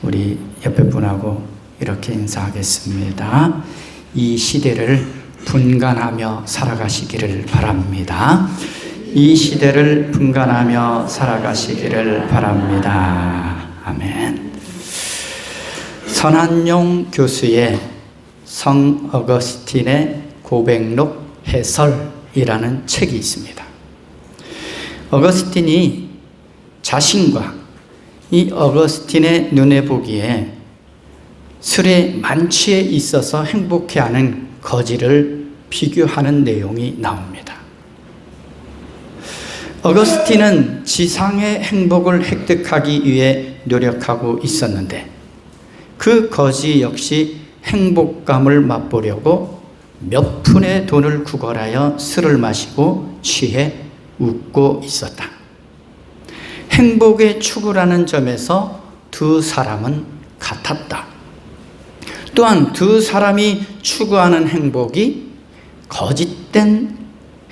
우리 옆에 분하고 이렇게 인사하겠습니다. 이 시대를 분간하며 살아가시기를 바랍니다. 이 시대를 분간하며 살아가시기를 바랍니다. 아멘. 선한용 교수의 성 어거스틴의 고백록 해설이라는 책이 있습니다. 어거스틴이 자신과 이 어거스틴의 눈에 보기에 술의 만취에 있어서 행복해하는 거지를 비교하는 내용이 나옵니다. 어거스틴은 지상의 행복을 획득하기 위해 노력하고 있었는데 그 거지 역시 행복감을 맛보려고 몇 푼의 돈을 구걸하여 술을 마시고 취해 웃고 있었다. 행복의 추구라는 점에서 두 사람은 같았다. 또한 두 사람이 추구하는 행복이 거짓된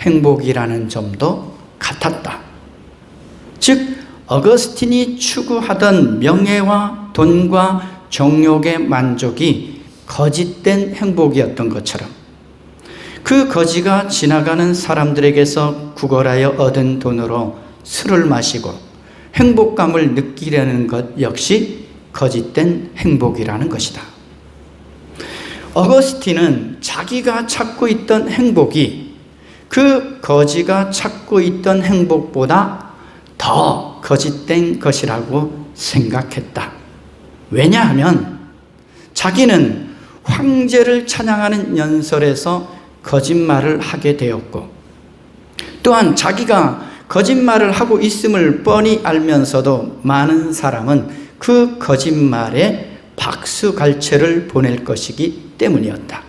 행복이라는 점도 같았다. 즉 어거스틴이 추구하던 명예와 돈과 정욕의 만족이 거짓된 행복이었던 것처럼 그 거지가 지나가는 사람들에게서 구걸하여 얻은 돈으로 술을 마시고 행복감을 느끼려는 것 역시 거짓된 행복이라는 것이다. 어거스틴은 자기가 찾고 있던 행복이 그 거지가 찾고 있던 행복보다 더 거짓된 것이라고 생각했다. 왜냐하면 자기는 황제를 찬양하는 연설에서 거짓말을 하게 되었고 또한 자기가 거짓말을 하고 있음을 뻔히 알면서도 많은 사람은 그 거짓말에 박수갈채를 보낼 것이기 때문이었다.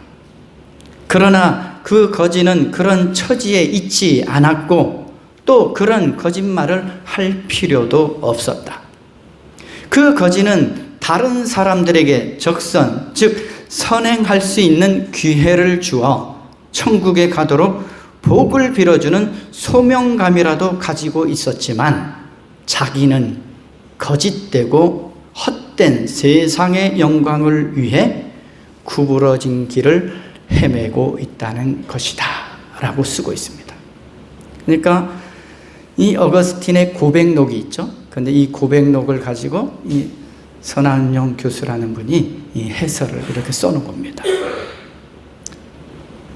그러나 그 거지는 그런 처지에 있지 않았고 또 그런 거짓말을 할 필요도 없었다. 그 거지는 다른 사람들에게 적선, 즉 선행할 수 있는 기회를 주어 천국에 가도록 복을 빌어주는 소명감이라도 가지고 있었지만 자기는 거짓되고 헛된 세상의 영광을 위해 구부러진 길을 헤매고 있다는 것이다 라고 쓰고 있습니다. 그러니까 이 어거스틴의 고백록이 있죠. 그런데 이 고백록을 가지고 이 선한용 교수라는 분이 이 해설을 이렇게 써놓은 겁니다.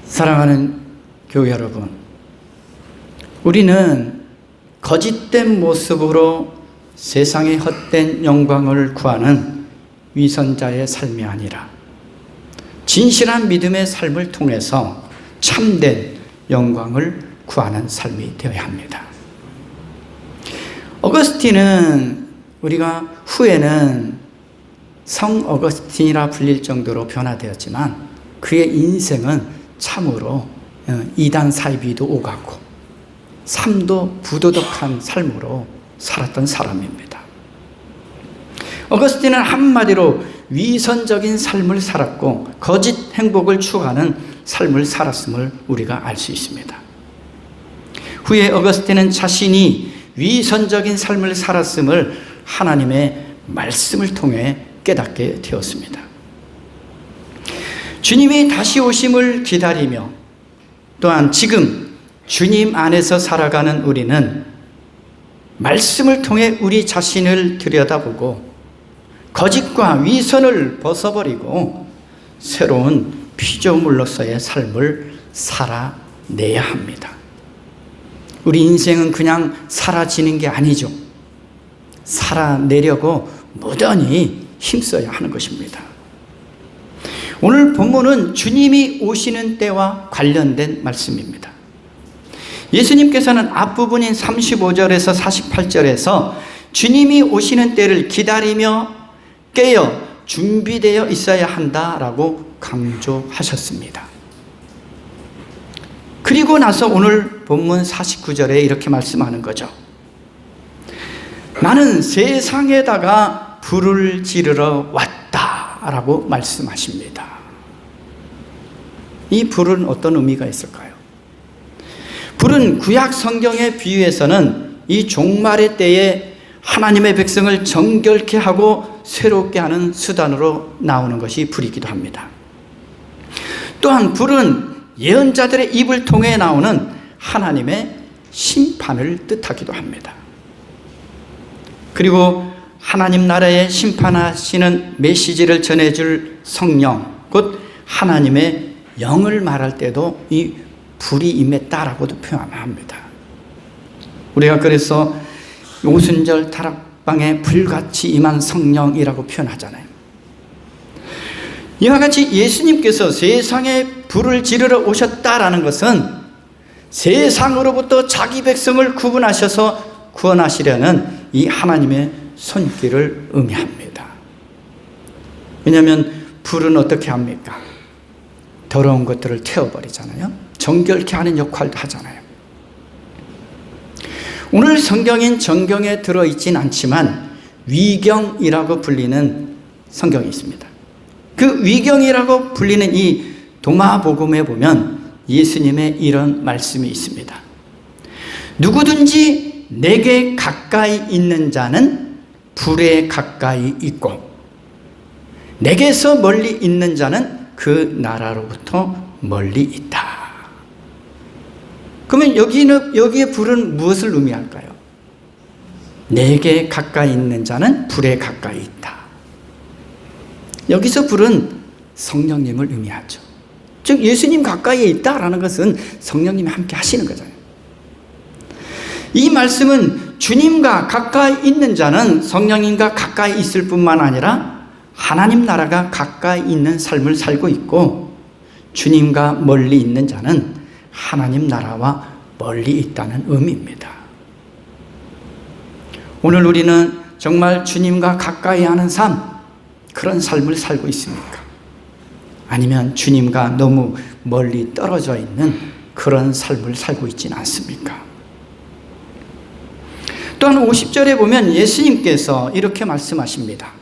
사랑하는 교회 여러분, 우리는 거짓된 모습으로 세상의 헛된 영광을 구하는 위선자의 삶이 아니라 진실한 믿음의 삶을 통해서 참된 영광을 구하는 삶이 되어야 합니다. 어거스틴은 우리가 후에는 성 어거스틴이라 불릴 정도로 변화되었지만 그의 인생은 참으로 이단 사이비도 오가고 삶도 부도덕한 삶으로 살았던 사람입니다. 어거스틴은 한마디로 위선적인 삶을 살았고 거짓 행복을 추구하는 삶을 살았음을 우리가 알 수 있습니다. 후에 어거스틴은 자신이 위선적인 삶을 살았음을 하나님의 말씀을 통해 깨닫게 되었습니다. 주님이 다시 오심을 기다리며 또한 지금 주님 안에서 살아가는 우리는 말씀을 통해 우리 자신을 들여다보고 거짓과 위선을 벗어버리고 새로운 피조물로서의 삶을 살아내야 합니다. 우리 인생은 그냥 사라지는 게 아니죠. 살아내려고 무던히 힘써야 하는 것입니다. 오늘 본문은 주님이 오시는 때와 관련된 말씀입니다. 예수님께서는 앞부분인 35절에서 48절에서 주님이 오시는 때를 기다리며 깨어 준비되어 있어야 한다라고 강조하셨습니다. 그리고 나서 오늘 본문 49절에 이렇게 말씀하는 거죠. 나는 세상에다가 불을 지르러 왔다라고 말씀하십니다. 이 불은 어떤 의미가 있을까요? 불은 구약 성경의 비유에서는 이 종말의 때에 하나님의 백성을 정결케 하고 새롭게 하는 수단으로 나오는 것이 불이기도 합니다. 또한 불은 예언자들의 입을 통해 나오는 하나님의 심판을 뜻하기도 합니다. 그리고 하나님 나라에 심판하시는 메시지를 전해줄 성령, 곧 하나님의 영을 말할 때도 이 불이 임했다라고도 표현합니다. 우리가 그래서 오순절 다락방에 불같이 임한 성령이라고 표현하잖아요. 이와 같이 예수님께서 세상에 불을 지르러 오셨다라는 것은 세상으로부터 자기 백성을 구분하셔서 구원하시려는 이 하나님의 손길을 의미합니다. 왜냐하면 불은 어떻게 합니까? 더러운 것들을 태워버리잖아요. 정결케 하는 역할도 하잖아요. 오늘 성경인 정경에 들어있진 않지만 위경이라고 불리는 성경이 있습니다. 그 위경이라고 불리는 이 도마복음에 보면 예수님의 이런 말씀이 있습니다. 누구든지 내게 가까이 있는 자는 불에 가까이 있고 내게서 멀리 있는 자는 그 나라로부터 멀리 있다. 그러면 여기에 불은 무엇을 의미할까요? 내게 가까이 있는 자는 불에 가까이 있다. 여기서 불은 성령님을 의미하죠. 즉 예수님 가까이에 있다라는 것은 성령님이 함께 하시는 거잖아요. 이 말씀은 주님과 가까이 있는 자는 성령님과 가까이 있을 뿐만 아니라 하나님 나라가 가까이 있는 삶을 살고 있고, 주님과 멀리 있는 자는 하나님 나라와 멀리 있다는 의미입니다. 오늘 우리는 정말 주님과 가까이 하는 삶, 그런 삶을 살고 있습니까? 아니면 주님과 너무 멀리 떨어져 있는 그런 삶을 살고 있지는 않습니까? 또한 50절에 보면 예수님께서 이렇게 말씀하십니다.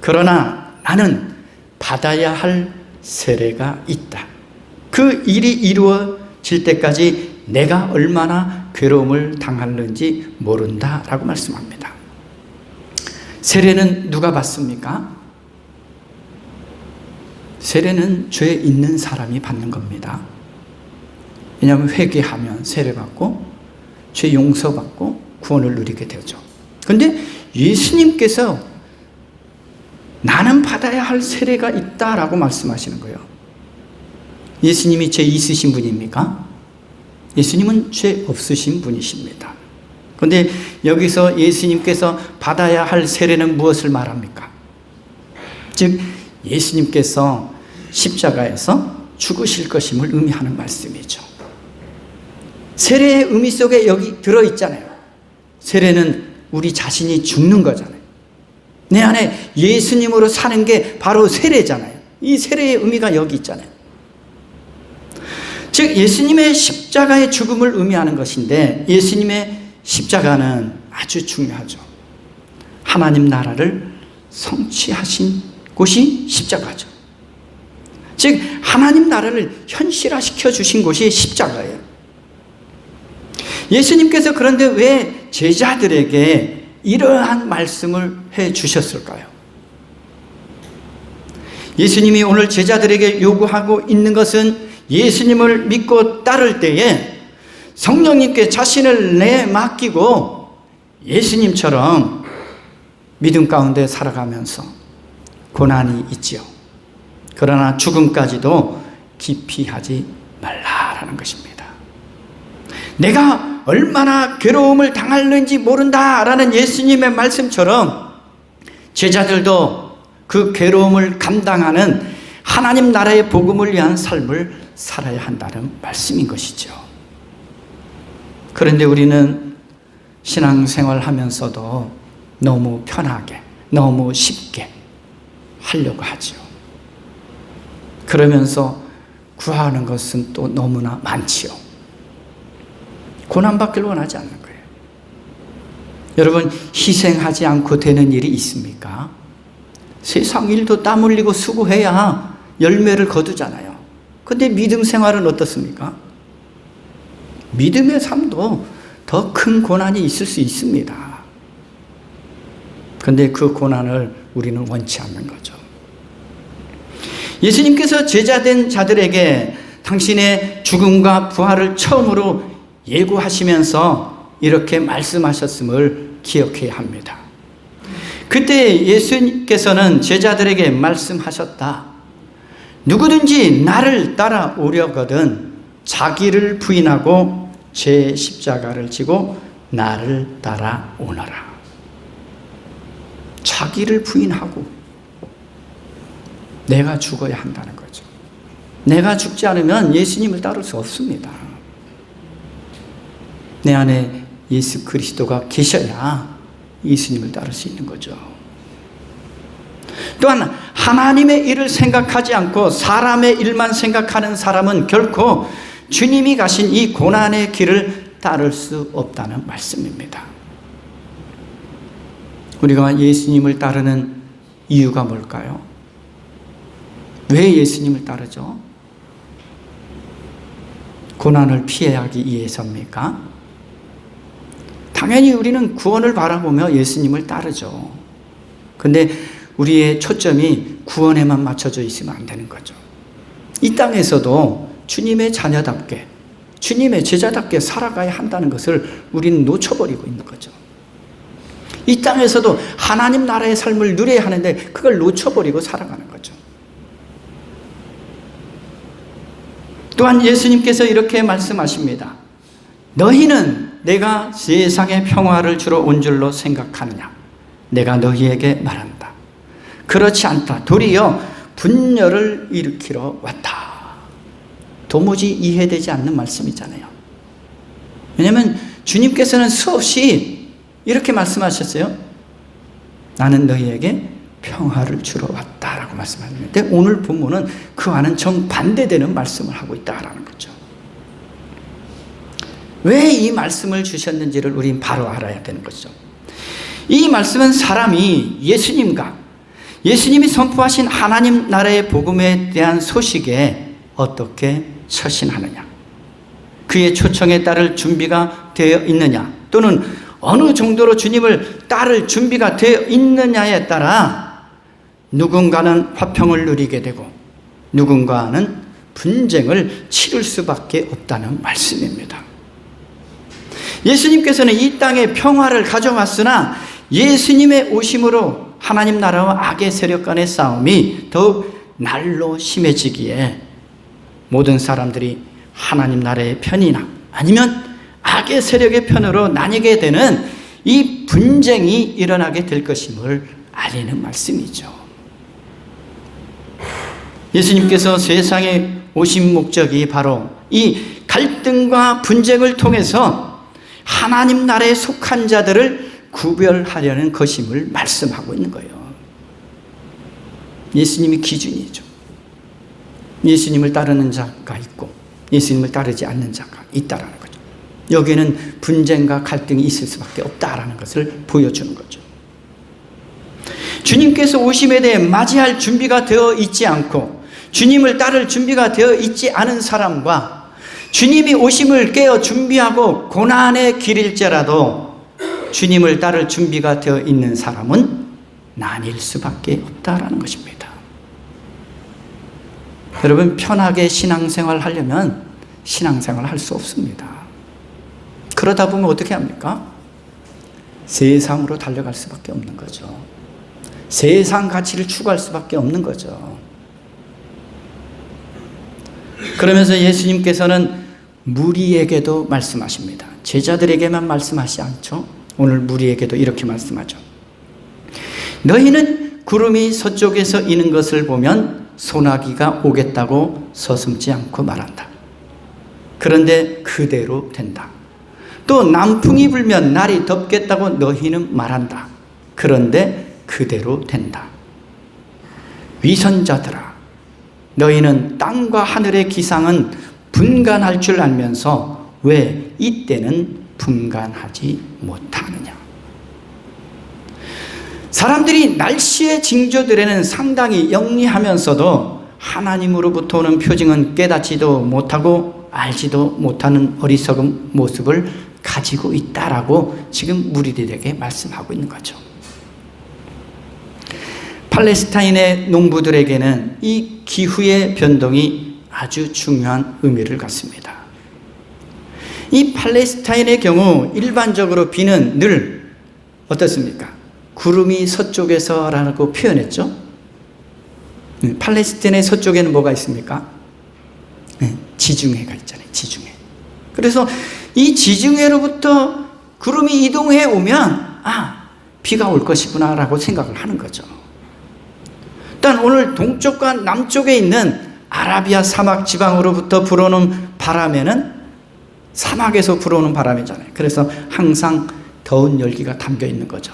그러나 나는 받아야 할 세례가 있다. 그 일이 이루어질 때까지 내가 얼마나 괴로움을 당하는지 모른다 라고 말씀합니다. 세례는 누가 받습니까? 세례는 죄 있는 사람이 받는 겁니다. 왜냐하면 회개하면 세례받고 죄 용서받고 구원을 누리게 되죠. 그런데 예수님께서 나는 받아야 할 세례가 있다라고 말씀하시는 거예요. 예수님이 죄 있으신 분입니까? 예수님은 죄 없으신 분이십니다. 그런데 여기서 예수님께서 받아야 할 세례는 무엇을 말합니까? 즉 예수님께서 십자가에서 죽으실 것임을 의미하는 말씀이죠. 세례의 의미 속에 여기 들어있잖아요. 세례는 우리 자신이 죽는 거잖아요. 내 안에 예수님으로 사는 게 바로 세례잖아요. 이 세례의 의미가 여기 있잖아요. 즉 예수님의 십자가의 죽음을 의미하는 것인데, 예수님의 십자가는 아주 중요하죠. 하나님 나라를 성취하신 곳이 십자가죠. 즉 하나님 나라를 현실화시켜 주신 곳이 십자가예요. 예수님께서 그런데 왜 제자들에게 이러한 말씀을 해 주셨을까요? 예수님이 오늘 제자들에게 요구하고 있는 것은 예수님을 믿고 따를 때에 성령님께 자신을 내맡기고 예수님처럼 믿음 가운데 살아가면서 고난이 있지요. 그러나 죽음까지도 기피하지 말라라는 것입니다. 내가 얼마나 괴로움을 당하는지 모른다라는 예수님의 말씀처럼 제자들도 그 괴로움을 감당하는 하나님 나라의 복음을 위한 삶을 살아야 한다는 말씀인 것이죠. 그런데 우리는 신앙생활 하면서도 너무 편하게, 너무 쉽게 하려고 하죠. 그러면서 구하는 것은 또 너무나 많지요. 고난받기를 원하지 않는 거예요. 여러분, 희생하지 않고 되는 일이 있습니까? 세상 일도 땀 흘리고 수고해야 열매를 거두잖아요. 근데 믿음 생활은 어떻습니까? 믿음의 삶도 더 큰 고난이 있을 수 있습니다. 근데 그 고난을 우리는 원치 않는 거죠. 예수님께서 제자된 자들에게 당신의 죽음과 부활을 처음으로 예고하시면서 이렇게 말씀하셨음을 기억해야 합니다. 그때 예수님께서는 제자들에게 말씀하셨다. 누구든지 나를 따라오려거든 자기를 부인하고 제 십자가를 지고 나를 따라오너라. 자기를 부인하고 내가 죽어야 한다는 거죠. 내가 죽지 않으면 예수님을 따를 수 없습니다. 내 안에 예수 그리스도가 계셔야 예수님을 따를 수 있는 거죠. 또한 하나님의 일을 생각하지 않고 사람의 일만 생각하는 사람은 결코 주님이 가신 이 고난의 길을 따를 수 없다는 말씀입니다. 우리가 예수님을 따르는 이유가 뭘까요? 왜 예수님을 따르죠? 고난을 피하기 위해서입니까? 당연히 우리는 구원을 바라보며 예수님을 따르죠. 근데 우리의 초점이 구원에만 맞춰져 있으면 안 되는 거죠. 이 땅에서도 주님의 자녀답게, 주님의 제자답게 살아가야 한다는 것을 우리는 놓쳐버리고 있는 거죠. 이 땅에서도 하나님 나라의 삶을 누려야 하는데 그걸 놓쳐버리고 살아가는 거죠. 또한 예수님께서 이렇게 말씀하십니다. 너희는 내가 세상의 평화를 주러 온 줄로 생각하느냐? 내가 너희에게 말한다. 그렇지 않다. 도리어 분열을 일으키러 왔다. 도무지 이해되지 않는 말씀이잖아요. 왜냐하면 주님께서는 수없이 이렇게 말씀하셨어요. 나는 너희에게 평화를 주러 왔다라고 말씀하셨는데 오늘 본문은 그와는 정반대되는 말씀을 하고 있다라는 거죠. 왜 이 말씀을 주셨는지를 우린 바로 알아야 되는 거죠. 이 말씀은 사람이 예수님이 선포하신 하나님 나라의 복음에 대한 소식에 어떻게 처신하느냐, 그의 초청에 따를 준비가 되어 있느냐, 또는 어느 정도로 주님을 따를 준비가 되어 있느냐에 따라 누군가는 화평을 누리게 되고 누군가는 분쟁을 치를 수밖에 없다는 말씀입니다. 예수님께서는 이 땅에 평화를 가져왔으나 예수님의 오심으로 하나님 나라와 악의 세력 간의 싸움이 더욱 날로 심해지기에 모든 사람들이 하나님 나라의 편이나 아니면 악의 세력의 편으로 나뉘게 되는 이 분쟁이 일어나게 될 것임을 알리는 말씀이죠. 예수님께서 세상에 오신 목적이 바로 이 갈등과 분쟁을 통해서 하나님 나라에 속한 자들을 구별하려는 것임을 말씀하고 있는 거예요. 예수님이 기준이죠. 예수님을 따르는 자가 있고 예수님을 따르지 않는 자가 있다라는 거죠. 여기에는 분쟁과 갈등이 있을 수밖에 없다라는 것을 보여주는 거죠. 주님께서 오심에 대해 맞이할 준비가 되어 있지 않고 주님을 따를 준비가 되어 있지 않은 사람과 주님이 오심을 깨어 준비하고 고난의 길일지라도 주님을 따를 준비가 되어 있는 사람은 나뉠 수밖에 없다라는 것입니다. 여러분, 편하게 신앙생활 하려면 신앙생활 할 수 없습니다. 그러다 보면 어떻게 합니까? 세상으로 달려갈 수밖에 없는 거죠. 세상 가치를 추구할 수밖에 없는 거죠. 그러면서 예수님께서는 무리에게도 말씀하십니다. 제자들에게만 말씀하시지 않죠. 오늘 무리에게도 이렇게 말씀하죠. 너희는 구름이 서쪽에서 이는 것을 보면 소나기가 오겠다고 서슴지 않고 말한다. 그런데 그대로 된다. 또 남풍이 불면 날이 덥겠다고 너희는 말한다. 그런데 그대로 된다. 위선자들아, 너희는 땅과 하늘의 기상은 분간할 줄 알면서 왜 이때는 분간하지 못하느냐. 사람들이 날씨의 징조들에는 상당히 영리하면서도 하나님으로부터 오는 표징은 깨닫지도 못하고 알지도 못하는 어리석은 모습을 가지고 있다라고 지금 무리들에게 말씀하고 있는 거죠. 팔레스타인의 농부들에게는 이 기후의 변동이 아주 중요한 의미를 갖습니다. 이 팔레스타인의 경우 일반적으로 비는 늘 어떻습니까? 구름이 서쪽에서라고 표현했죠. 팔레스타인의 서쪽에는 뭐가 있습니까? 지중해가 있잖아요. 지중해. 그래서 이 지중해로부터 구름이 이동해 오면 비가 올 것이구나 라고 생각을 하는 거죠. 일단 오늘 동쪽과 남쪽에 있는 아라비아 사막 지방으로부터 불어오는 바람에는 사막에서 불어오는 바람이잖아요. 그래서 항상 더운 열기가 담겨 있는 거죠.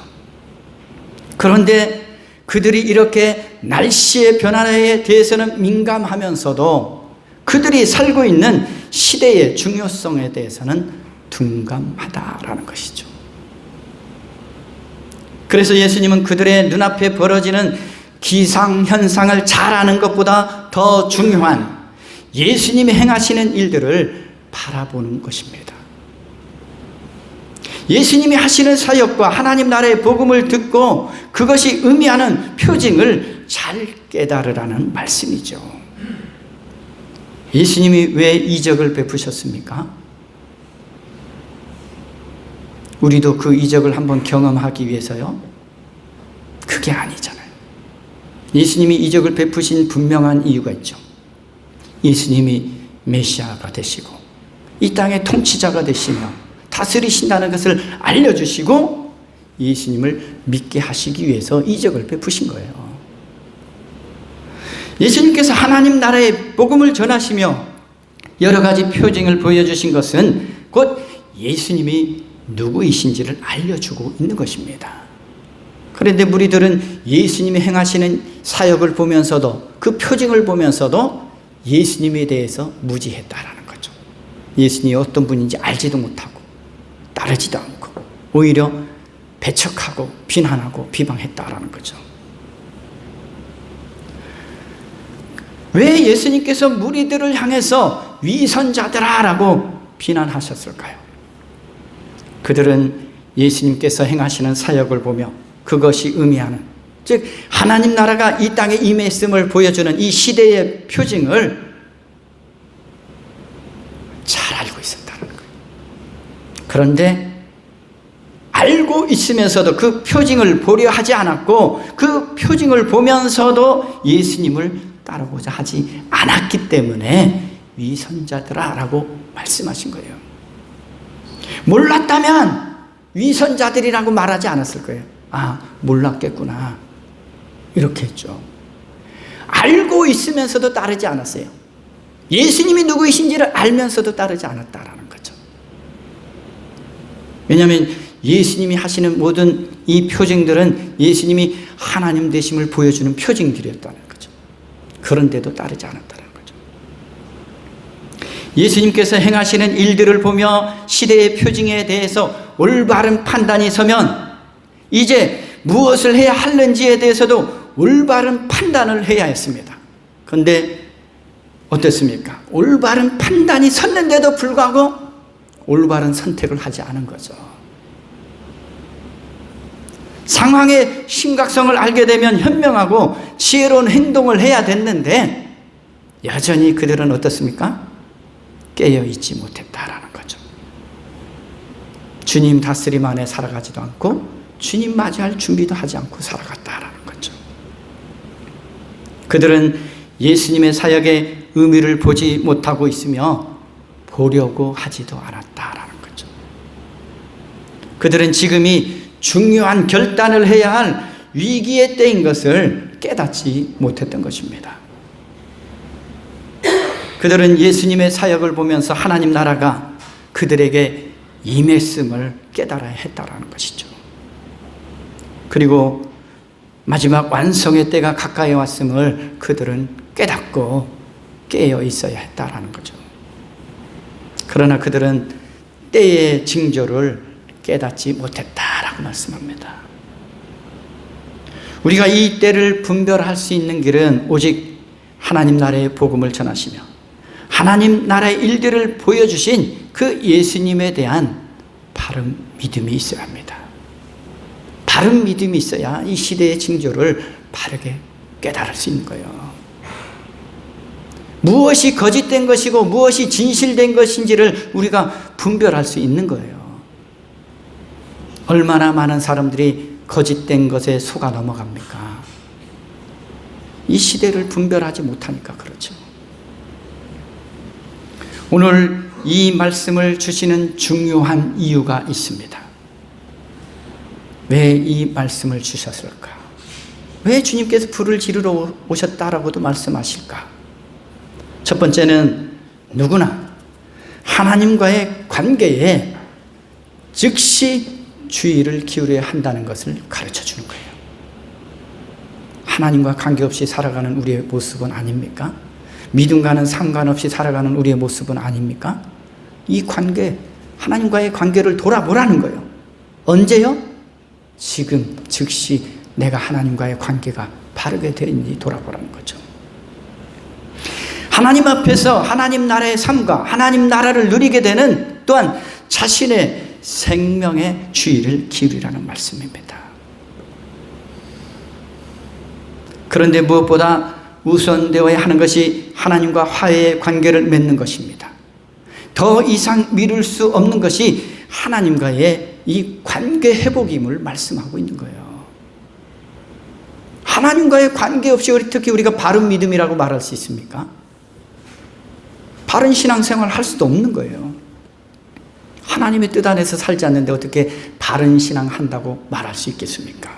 그런데 그들이 이렇게 날씨의 변화에 대해서는 민감하면서도 그들이 살고 있는 시대의 중요성에 대해서는 둔감하다라는 것이죠. 그래서 예수님은 그들의 눈앞에 벌어지는 기상현상을 잘 아는 것보다 더 중요한 예수님이 행하시는 일들을 바라보는 것입니다. 예수님이 하시는 사역과 하나님 나라의 복음을 듣고 그것이 의미하는 표징을 잘 깨달으라는 말씀이죠. 예수님이 왜 이적을 베푸셨습니까? 우리도 그 이적을 한번 경험하기 위해서요? 그게 아니잖아요. 예수님이 이적을 베푸신 분명한 이유가 있죠. 예수님이 메시아가 되시고 이 땅의 통치자가 되시며 다스리신다는 것을 알려주시고 예수님을 믿게 하시기 위해서 이적을 베푸신 거예요. 예수님께서 하나님 나라의 복음을 전하시며 여러 가지 표징을 보여주신 것은 곧 예수님이 누구이신지를 알려주고 있는 것입니다. 그런데 무리들은 예수님이 행하시는 사역을 보면서도 그 표징을 보면서도 예수님에 대해서 무지했다라는 거죠. 예수님이 어떤 분인지 알지도 못하고 따르지도 않고 오히려 배척하고 비난하고 비방했다라는 거죠. 왜 예수님께서 무리들을 향해서 위선자들아라고 비난하셨을까요? 그들은 예수님께서 행하시는 사역을 보며 그것이 의미하는, 즉 하나님 나라가 이 땅에 임했음을 보여주는 이 시대의 표징을 잘 알고 있었다는 거예요. 그런데 알고 있으면서도 그 표징을 보려 하지 않았고 그 표징을 보면서도 예수님을 따르고자 하지 않았기 때문에 위선자들아라고 말씀하신 거예요. 몰랐다면 위선자들이라고 말하지 않았을 거예요. 몰랐겠구나 이렇게 했죠. 알고 있으면서도 따르지 않았어요. 예수님이 누구이신지를 알면서도 따르지 않았다라는 거죠. 왜냐하면 예수님이 하시는 모든 이 표징들은 예수님이 하나님 되심을 보여주는 표징들이었다는 거죠. 그런데도 따르지 않았다는 거죠. 예수님께서 행하시는 일들을 보며 시대의 표징에 대해서 올바른 판단이 서면 이제 무엇을 해야 하는지에 대해서도 올바른 판단을 해야 했습니다. 그런데 어땠습니까? 올바른 판단이 섰는데도 불구하고 올바른 선택을 하지 않은 거죠. 상황의 심각성을 알게 되면 현명하고 지혜로운 행동을 해야 됐는데 여전히 그들은 어떻습니까? 깨어있지 못했다라는 거죠. 주님 다스림 안에 살아가지도 않고 주님 맞이할 준비도 하지 않고 살아갔다라는 거죠. 그들은 예수님의 사역의 의미를 보지 못하고 있으며 보려고 하지도 않았다라는 거죠. 그들은 지금이 중요한 결단을 해야 할 위기의 때인 것을 깨닫지 못했던 것입니다. 그들은 예수님의 사역을 보면서 하나님 나라가 그들에게 임했음을 깨달아야 했다라는 것이죠. 그리고 마지막 완성의 때가 가까이 왔음을 그들은 깨닫고 깨어 있어야 했다라는 거죠. 그러나 그들은 때의 징조를 깨닫지 못했다라고 말씀합니다. 우리가 이 때를 분별할 수 있는 길은 오직 하나님 나라의 복음을 전하시며 하나님 나라의 일들을 보여주신 그 예수님에 대한 바른 믿음이 있어야 합니다. 바른 믿음이 있어야 이 시대의 징조를 바르게 깨달을 수 있는 거예요. 무엇이 거짓된 것이고 무엇이 진실된 것인지를 우리가 분별할 수 있는 거예요. 얼마나 많은 사람들이 거짓된 것에 속아 넘어갑니까? 이 시대를 분별하지 못하니까 그렇죠. 오늘 이 말씀을 주시는 중요한 이유가 있습니다. 왜 이 말씀을 주셨을까? 왜 주님께서 불을 지르러 오셨다라고도 말씀하실까? 첫 번째는 누구나 하나님과의 관계에 즉시 주의를 기울여야 한다는 것을 가르쳐 주는 거예요. 하나님과 관계없이 살아가는 우리의 모습은 아닙니까? 믿음과는 상관없이 살아가는 우리의 모습은 아닙니까? 이 관계, 하나님과의 관계를 돌아보라는 거예요. 언제요? 지금 즉시 내가 하나님과의 관계가 바르게 되었는지 돌아보라는 거죠. 하나님 앞에서 하나님 나라의 삶과 하나님 나라를 누리게 되는 또한 자신의 생명의 주의를 기울이라는 말씀입니다. 그런데 무엇보다 우선되어야 하는 것이 하나님과 화해의 관계를 맺는 것입니다. 더 이상 미룰 수 없는 것이 하나님과의 이 관계 회복임을 말씀하고 있는 거예요. 하나님과의 관계 없이 어떻게 우리가 바른 믿음이라고 말할 수 있습니까? 바른 신앙생활을 할 수도 없는 거예요. 하나님의 뜻 안에서 살지 않는데 어떻게 바른 신앙 한다고 말할 수 있겠습니까?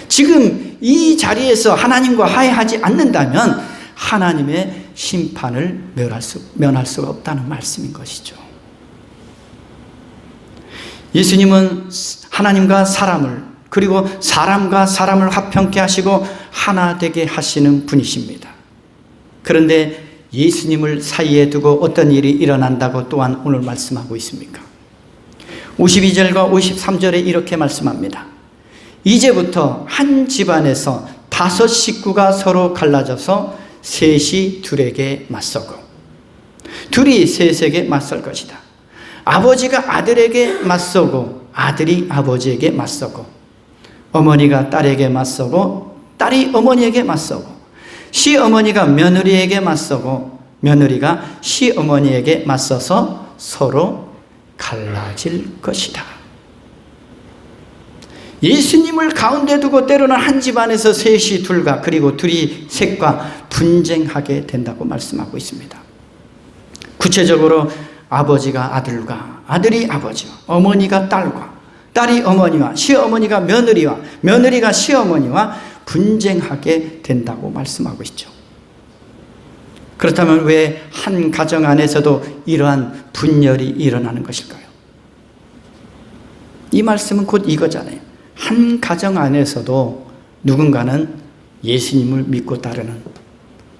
지금 이 자리에서 하나님과 화해하지 않는다면 하나님의 심판을 면할 수가 없다는 말씀인 것이죠. 예수님은 하나님과 사람을 그리고 사람과 사람을 화평케 하시고 하나 되게 하시는 분이십니다. 그런데 예수님을 사이에 두고 어떤 일이 일어난다고 또한 오늘 말씀하고 있습니까? 52절과 53절에 이렇게 말씀합니다. 이제부터 한 집안에서 5 식구가 서로 갈라져서 셋이 둘에게 맞서고 둘이 셋에게 맞설 것이다. 아버지가 아들에게 맞서고 아들이 아버지에게 맞서고 어머니가 딸에게 맞서고 딸이 어머니에게 맞서고 시어머니가 며느리에게 맞서고 며느리가 시어머니에게 맞서서 서로 갈라질 것이다. 예수님을 가운데 두고 때로는 한 집안에서 셋이 둘과 그리고 둘이 셋과 분쟁하게 된다고 말씀하고 있습니다. 구체적으로 아버지가 아들과 아들이 아버지와 어머니가 딸과 딸이 어머니와 시어머니가 며느리와 며느리가 시어머니와 분쟁하게 된다고 말씀하고 있죠. 그렇다면 왜 한 가정 안에서도 이러한 분열이 일어나는 것일까요? 이 말씀은 곧 이거잖아요. 한 가정 안에서도 누군가는 예수님을 믿고 따르는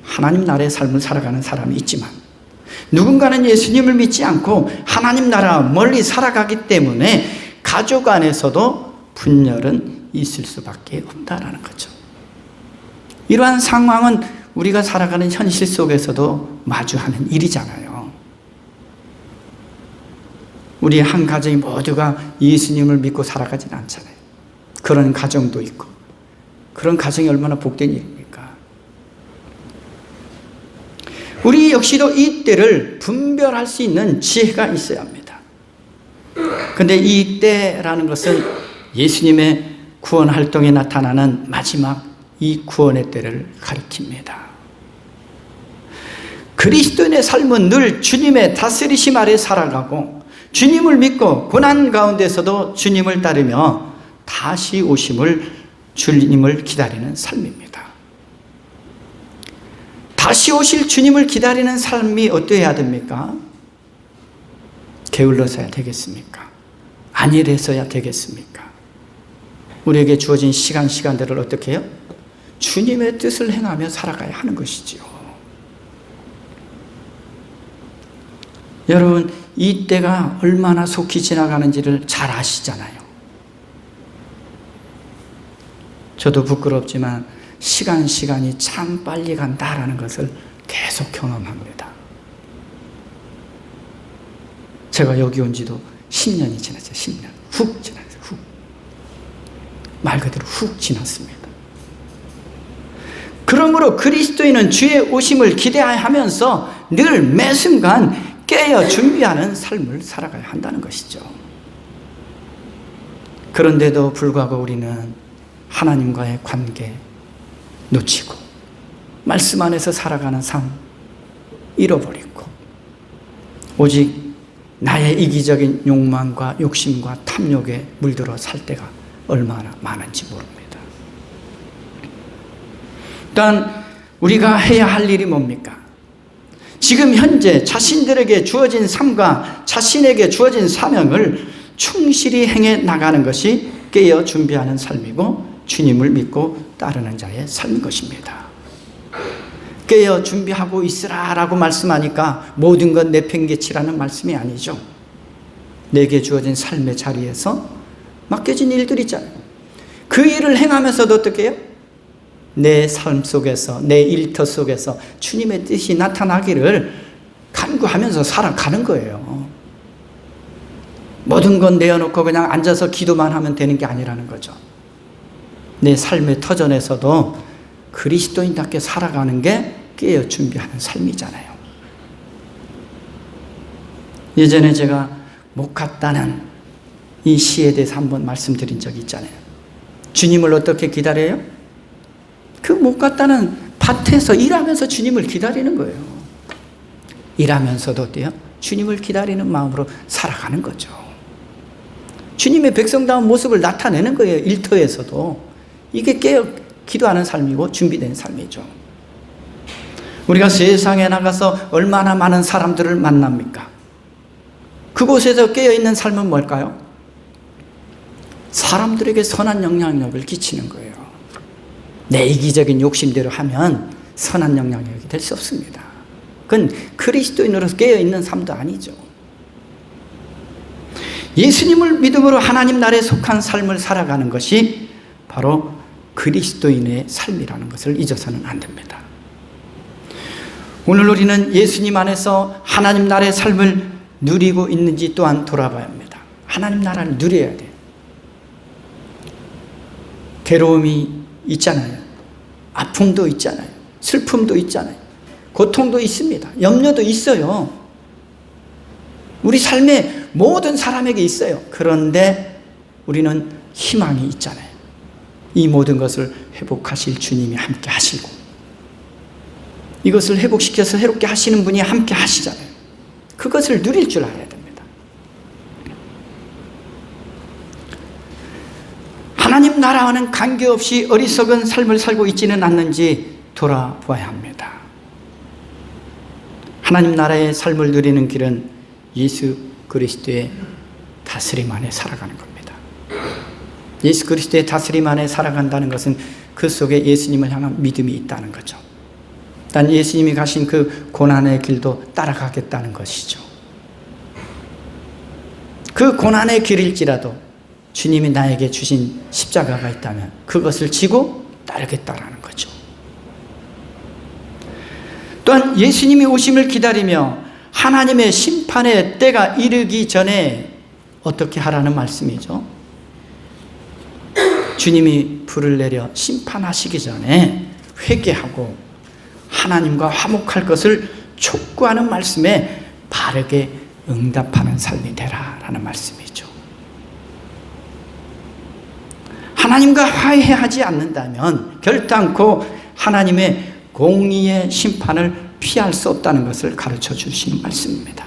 하나님 나라의 삶을 살아가는 사람이 있지만 누군가는 예수님을 믿지 않고 하나님 나라 멀리 살아가기 때문에 가족 안에서도 분열은 있을 수밖에 없다라는 거죠. 이러한 상황은 우리가 살아가는 현실 속에서도 마주하는 일이잖아요. 우리 한 가정이 모두가 예수님을 믿고 살아가진 않잖아요. 그런 가정도 있고 그런 가정이 얼마나 복된 일입니까? 우리 역시도 이 때를 분별할 수 있는 지혜가 있어야 합니다. 그런데 이 때라는 것은 예수님의 구원 활동에 나타나는 마지막 이 구원의 때를 가리킵니다. 그리스도인의 삶은 늘 주님의 다스리심 아래 살아가고 주님을 믿고 고난 가운데서도 주님을 따르며 다시 오심을 주님을 기다리는 삶입니다. 다시 오실 주님을 기다리는 삶이 어떠해야 됩니까? 게을러서야 되겠습니까? 안일해서야 되겠습니까? 우리에게 주어진 시간들을 어떻게 해요? 주님의 뜻을 행하며 살아가야 하는 것이지요. 여러분, 이 때가 얼마나 속히 지나가는지를 잘 아시잖아요. 저도 부끄럽지만 시간이 참 빨리 간다라는 것을 계속 경험합니다. 제가 여기 온 지도 10년이 지났죠. 10년. 훅 지났어요. 훅. 말 그대로 훅 지났습니다. 그러므로 그리스도인은 주의 오심을 기대하면서 늘 매순간 깨어 준비하는 삶을 살아가야 한다는 것이죠. 그런데도 불구하고 우리는 하나님과의 관계 놓치고 말씀 안에서 살아가는 삶 잃어버리고 오직 나의 이기적인 욕망과 욕심과 탐욕에 물들어 살 때가 얼마나 많은지 모릅니다. 일단 우리가 해야 할 일이 뭡니까? 지금 현재 자신들에게 주어진 삶과 자신에게 주어진 사명을 충실히 행해 나가는 것이 깨어 준비하는 삶이고 주님을 믿고 따르는 자의 삶인 것입니다. 깨어 준비하고 있으라라고 말씀하니까 모든 건 내팽개치라는 말씀이 아니죠. 내게 주어진 삶의 자리에서 맡겨진 일들이 있잖아요. 그 일을 행하면서도 어떻게 해요? 내 삶 속에서, 내 일터 속에서 주님의 뜻이 나타나기를 간구하면서 살아가는 거예요. 모든 건 내어놓고 그냥 앉아서 기도만 하면 되는 게 아니라는 거죠. 내 삶의 터전에서도 그리스도인답게 살아가는 게 깨어 준비하는 삶이잖아요. 예전에 제가 못 갔다는 이 시에 대해서 한번 말씀드린 적이 있잖아요. 주님을 어떻게 기다려요? 그 못 갔다는 밭에서 일하면서 주님을 기다리는 거예요. 일하면서도 어때요? 주님을 기다리는 마음으로 살아가는 거죠. 주님의 백성다운 모습을 나타내는 거예요. 일터에서도. 이게 깨어 기도하는 삶이고 준비된 삶이죠. 우리가 세상에 나가서 얼마나 많은 사람들을 만납니까? 그곳에서 깨어있는 삶은 뭘까요? 사람들에게 선한 영향력을 끼치는 거예요. 내 이기적인 욕심대로 하면 선한 영향력이 될 수 없습니다. 그건 그리스도인으로서 깨어있는 삶도 아니죠. 예수님을 믿음으로 하나님 나라에 속한 삶을 살아가는 것이 바로 그리스도인의 삶이라는 것을 잊어서는 안 됩니다. 오늘 우리는 예수님 안에서 하나님 나라의 삶을 누리고 있는지 또한 돌아봐야 합니다. 하나님 나라를 누려야 돼요. 괴로움이 있잖아요. 아픔도 있잖아요. 슬픔도 있잖아요. 고통도 있습니다. 염려도 있어요. 우리 삶에 모든 사람에게 있어요. 그런데 우리는 희망이 있잖아요. 이 모든 것을 회복하실 주님이 함께 하시고 이것을 회복시켜서 새롭게 하시는 분이 함께 하시잖아요. 그것을 누릴 줄 알아야 됩니다. 하나님 나라와는 관계없이 어리석은 삶을 살고 있지는 않는지 돌아보아야 합니다. 하나님 나라의 삶을 누리는 길은 예수 그리스도의 다스림 안에 살아가는 겁니다. 예수 그리스도의 다스림 안에 살아간다는 것은 그 속에 예수님을 향한 믿음이 있다는 거죠. 난 예수님이 가신 그 고난의 길도 따라가겠다는 것이죠. 그 고난의 길일지라도 주님이 나에게 주신 십자가가 있다면 그것을 지고 따르겠다라는 거죠. 또한 예수님이 오심을 기다리며 하나님의 심판의 때가 이르기 전에 어떻게 하라는 말씀이죠. 주님이 불을 내려 심판하시기 전에 회개하고 하나님과 화목할 것을 촉구하는 말씀에 바르게 응답하는 삶이 되라라는 말씀이죠. 하나님과 화해하지 않는다면 결단코 하나님의 공의의 심판을 피할 수 없다는 것을 가르쳐 주시는 말씀입니다.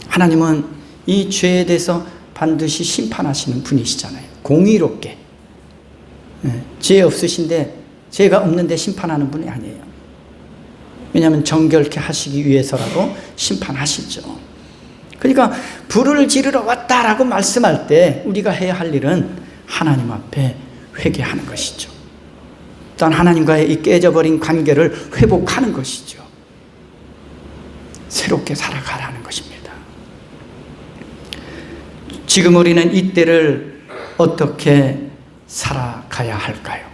하나님은 이 죄에 대해서 반드시 심판하시는 분이시잖아요. 공의롭게. 죄 없으신데 죄가 없는데 심판하는 분이 아니에요. 왜냐하면 정결케 하시기 위해서라도 심판하시죠. 그러니까 불을 지르러 왔다라고 말씀할 때 우리가 해야 할 일은 하나님 앞에 회개하는 것이죠. 또한 하나님과의 이 깨져버린 관계를 회복하는 것이죠. 새롭게 살아가라는 것입니다. 지금 우리는 이때를 어떻게 살아가야 할까요?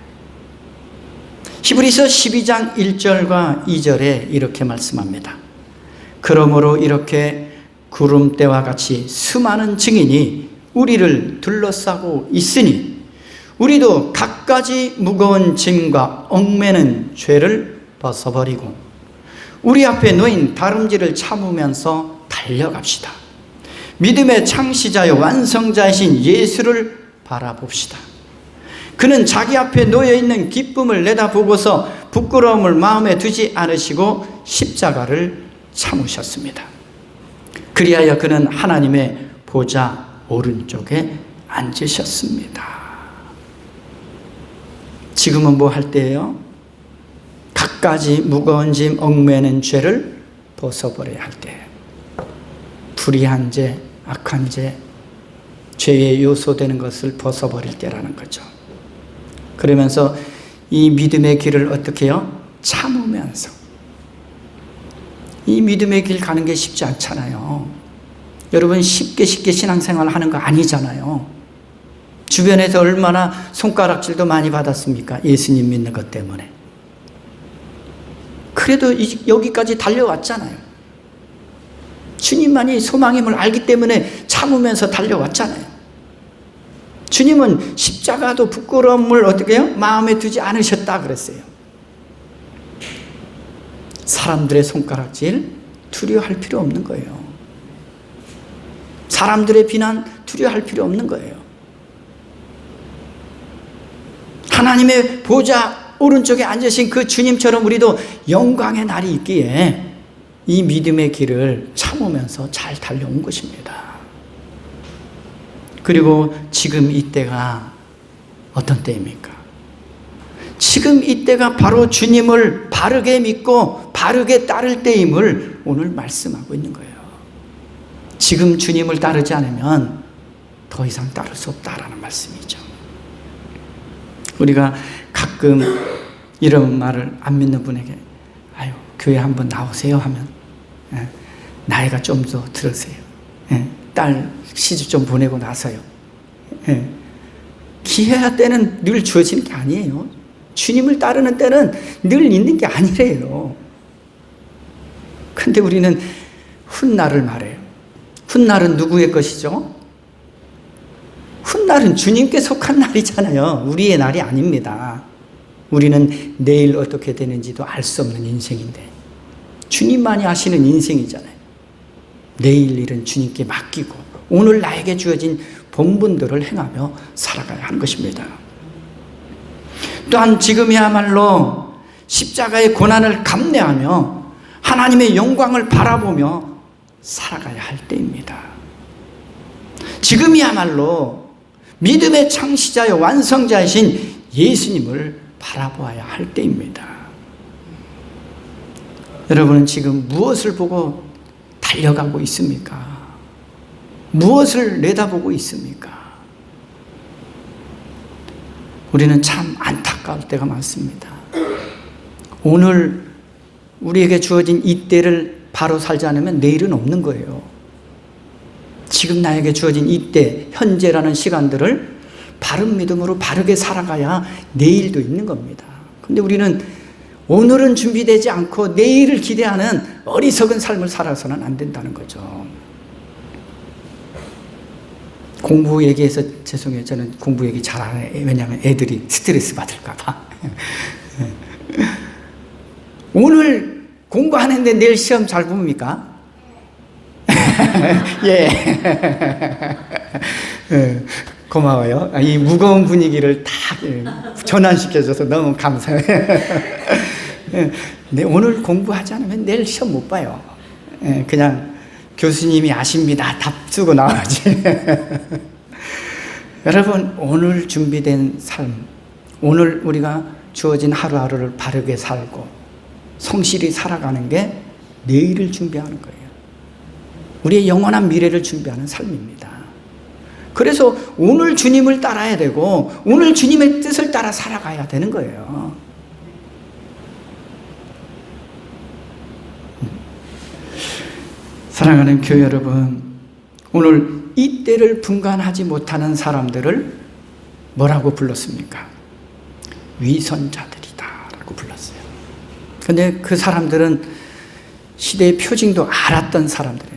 히브리서 12장 1절과 2절에 이렇게 말씀합니다. 그러므로 이렇게 구름대와 같이 수많은 증인이 우리를 둘러싸고 있으니 우리도 갖가지 무거운 짐과 얽매는 죄를 벗어버리고 우리 앞에 놓인 다름질을 참으면서 달려갑시다. 믿음의 창시자요 완성자이신 예수를 바라봅시다. 그는 자기 앞에 놓여있는 기쁨을 내다보고서 부끄러움을 마음에 두지 않으시고 십자가를 참으셨습니다. 그리하여 그는 하나님의 보좌 오른쪽에 앉으셨습니다. 지금은 뭐 할 때예요? 갖가지 무거운 짐 얽매는 죄를 벗어버려야 할 때예요. 불의한 죄, 악한 죄, 죄의 요소되는 것을 벗어버릴 때라는 거죠. 그러면서 이 믿음의 길을 어떻게 해요? 참으면서. 이 믿음의 길 가는 게 쉽지 않잖아요. 여러분 쉽게 신앙생활 하는 거 아니잖아요. 주변에서 얼마나 손가락질도 많이 받았습니까? 예수님 믿는 것 때문에. 그래도 여기까지 달려왔잖아요. 주님만이 소망임을 알기 때문에 참으면서 달려왔잖아요. 주님은 십자가도 부끄러움을 어떻게 해요? 마음에 두지 않으셨다 그랬어요. 사람들의 손가락질 두려워할 필요 없는 거예요. 사람들의 비난 두려워할 필요 없는 거예요. 하나님의 보좌 오른쪽에 앉으신 그 주님처럼 우리도 영광의 날이 있기에 이 믿음의 길을 참으면서 잘 달려온 것입니다. 그리고 지금 이때가 어떤 때입니까? 지금 이때가 바로 주님을 바르게 믿고 바르게 따를 때임을 오늘 말씀하고 있는 거예요. 지금 주님을 따르지 않으면 더 이상 따를 수 없다라는 말씀이죠. 우리가 가끔 이런 말을 안 믿는 분에게 아유 교회 한번 나오세요 하면 나이가 좀 더 들으세요. 딸 시집 좀 보내고 나서요. 기회할 때는 늘 주어지는 게 아니에요. 주님을 따르는 때는 늘 있는 게 아니래요. 근데 우리는 훗날을 말해요. 훗날은 누구의 것이죠? 훗날은 주님께 속한 날이잖아요. 우리의 날이 아닙니다. 우리는 내일 어떻게 되는지도 알 수 없는 인생인데 주님만이 하시는 인생이잖아요. 내일 일은 주님께 맡기고 오늘 나에게 주어진 본분들을 행하며 살아가야 하는 것입니다. 또한 지금이야말로 십자가의 고난을 감내하며 하나님의 영광을 바라보며 살아가야 할 때입니다. 지금이야말로 믿음의 창시자여 완성자이신 예수님을 바라보아야 할 때입니다. 여러분은 지금 무엇을 보고 달려가고 있습니까? 무엇을 내다보고 있습니까? 우리는 참 안타까울 때가 많습니다. 오늘 우리에게 주어진 이때를 바로 살지 않으면 내일은 없는 거예요. 지금 나에게 주어진 이때, 현재라는 시간들을 바른 믿음으로 바르게 살아가야 내일도 있는 겁니다. 근데 우리는 오늘은 준비되지 않고 내일을 기대하는 어리석은 삶을 살아서는 안 된다는 거죠. 공부 얘기해서 죄송해요. 저는 공부 얘기 잘 안 해요. 왜냐하면 애들이 스트레스 받을까 봐. 오늘 공부하는데 내일 시험 잘 봅니까? 예. 고마워요. 이 무거운 분위기를 다 전환시켜줘서 너무 감사해요. 네, 오늘 공부하지 않으면 내일 시험 못 봐요. 그냥 교수님이 아십니다. 답 쓰고 나와야지. 여러분, 오늘 준비된 삶, 오늘 우리가 주어진 하루하루를 바르게 살고 성실히 살아가는 게 내일을 준비하는 거예요. 우리의 영원한 미래를 준비하는 삶입니다. 그래서 오늘 주님을 따라야 되고 오늘 주님의 뜻을 따라 살아가야 되는 거예요. 사랑하는 교회 여러분, 오늘 이때를 분간하지 못하는 사람들을 뭐라고 불렀습니까? 위선자들이다 라고 불렀어요. 근데 그 사람들은 시대의 표징도 알았던 사람들이에요.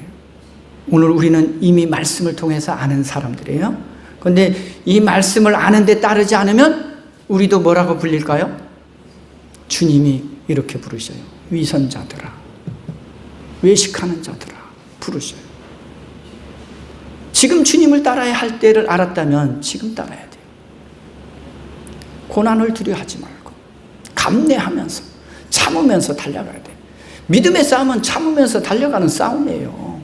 오늘 우리는 이미 말씀을 통해서 아는 사람들이에요. 그런데 이 말씀을 아는데 따르지 않으면 우리도 뭐라고 불릴까요? 주님이 이렇게 부르셔요. 위선자들아, 외식하는 자들아 부르셔요. 지금 주님을 따라야 할 때를 알았다면 지금 따라야 돼요. 고난을 두려워하지 말고 감내하면서 참으면서 달려가야 돼요. 믿음의 싸움은 참으면서 달려가는 싸움이에요.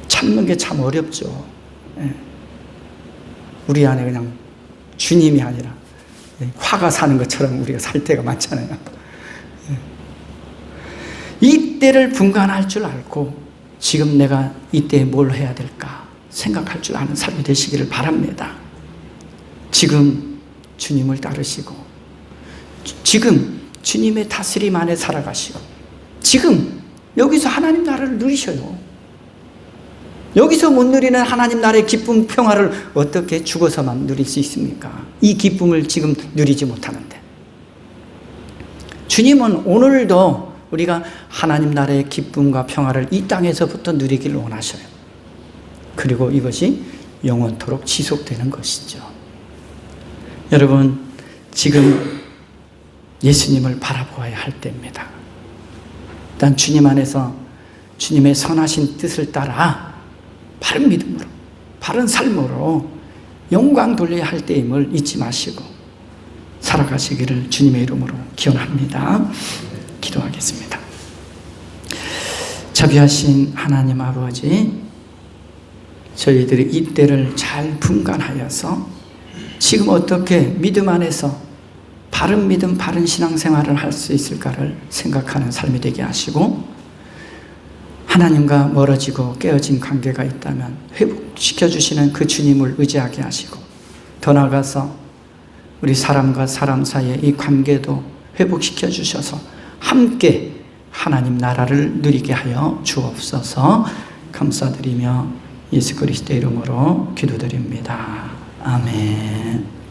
참는 게 참 어렵죠. 우리 안에 그냥 주님이 아니라 화가 사는 것처럼 우리가 살 때가 많잖아요. 이때를 분간할 줄 알고 지금 내가 이때에 뭘 해야 될까 생각할 줄 아는 삶이 되시기를 바랍니다. 지금 주님을 따르시고 지금 주님의 다스림 안에 살아가시고 지금 여기서 하나님 나라를 누리셔요. 여기서 못 누리는 하나님 나라의 기쁨, 평화를 어떻게 죽어서만 누릴 수 있습니까? 이 기쁨을 지금 누리지 못하는데. 주님은 오늘도 우리가 하나님 나라의 기쁨과 평화를 이 땅에서부터 누리기를 원하셔요. 그리고 이것이 영원토록 지속되는 것이죠. 여러분, 지금 예수님을 바라보아야 할 때입니다. 일단 주님 안에서 주님의 선하신 뜻을 따라 바른 믿음으로, 바른 삶으로 영광 돌려야 할 때임을 잊지 마시고 살아가시기를 주님의 이름으로 기원합니다. 기도하겠습니다. 자비하신 하나님 아버지, 저희들이 이때를 잘 분간하여서 지금 어떻게 믿음 안에서 바른 믿음, 바른 신앙생활을 할 수 있을까를 생각하는 삶이 되게 하시고, 하나님과 멀어지고 깨어진 관계가 있다면 회복시켜주시는 그 주님을 의지하게 하시고, 더 나아가서 우리 사람과 사람 사이의 이 관계도 회복시켜 주셔서 함께 하나님 나라를 누리게 하여 주옵소서. 감사드리며 예수 그리스도의 이름으로 기도드립니다. 아멘.